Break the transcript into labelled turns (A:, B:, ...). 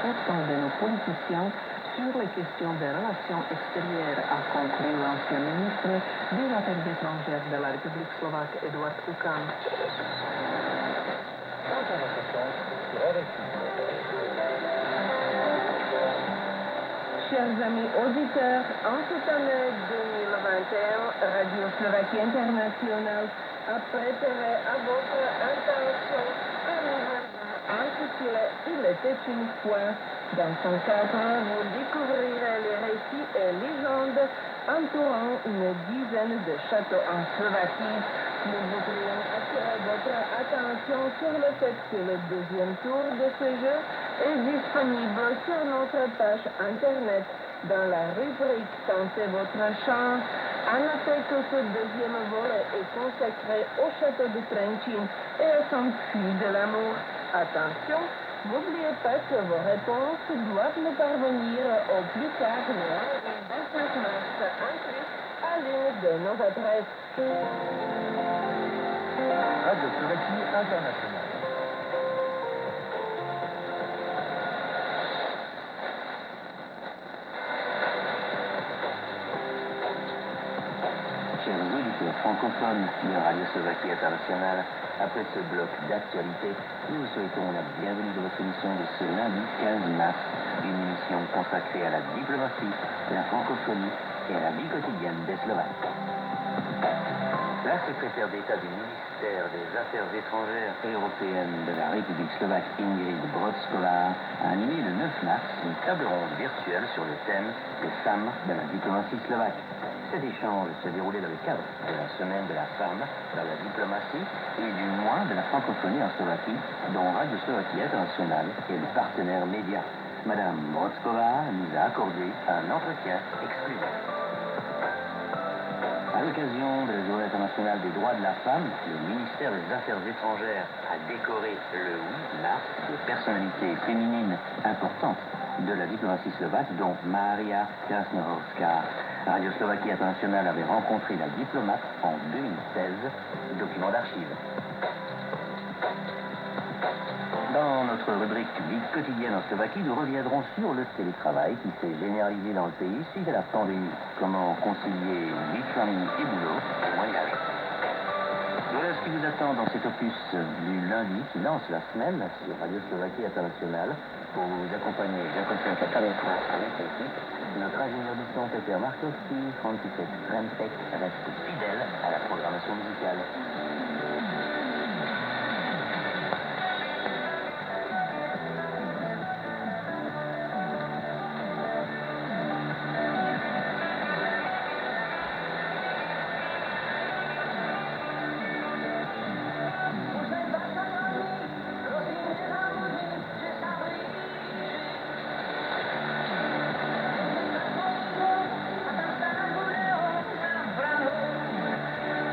A: sortant de nos politiciens sur les questions des relations extérieures, a conclu l'ancien ministre des Affaires étrangères de la République slovaque, Eduard Kukan. Chers amis auditeurs, en cette année 2021, Radio Slovaquie Internationale a préparé à votre attention un événement intitulé Il était une fois. Dans son cadre, vous découvrirez les récits et légendes entourant une dizaine de châteaux en Slovaquie. Nous voudrions attirer votre attention sur le fait que le deuxième tour de ce jeu est disponible sur notre page internet dans la rubrique Tentez votre chance. À noter que ce deuxième volet est consacré au château de Trenčín et à son puits de l'amour. Attention, n'oubliez pas que vos réponses doivent nous parvenir au plus tard le 29 mars inclus à l'une de nos adresses.
B: Radio Slovaquie Internationale.
C: Chers auditeurs francophones de Radio Slovaquie Internationale, après ce bloc d'actualité, nous vous souhaitons la bienvenue de votre émission de ce lundi 15 mars, une émission consacrée à la diplomatie, la francophonie et à la vie quotidienne des Slovaques. La secrétaire d'État du ministère des Affaires étrangères et européennes de la République slovaque, Ingrid Brodskova, a animé le 9 mars une table ronde virtuelle sur le thème des femmes de la diplomatie slovaque. Cet échange se déroulait dans le cadre de la semaine de la femme dans la diplomatie et du mois de la francophonie en Slovaquie, dont Radio Slovaquie Internationale est le partenaire média. Madame Brodskova nous a accordé un entretien exclusif. À l'occasion de la Journée internationale des droits de la femme, le ministère des Affaires étrangères a décoré le 8 mars des personnalités féminines importantes de la diplomatie slovaque, dont Maria Krasnohorská. Radio Slovaquie Internationale avait rencontré la diplomate en 2016, document d'archives. Dans notre rubrique Vie quotidienne en Slovaquie, nous reviendrons sur le télétravail qui s'est généralisé dans le pays suite à la pandémie. Comment concilier vie de famille et boulot, témoignage. Voilà ce qui vous attend dans cet opus du lundi qui lance la semaine sur Radio Slovaquie Internationale. Pour vous accompagner, j'accompagne avec l'équipe. Notre ingénieur du son, Peter Markowski, František Kremtek, reste fidèle à la programmation musicale.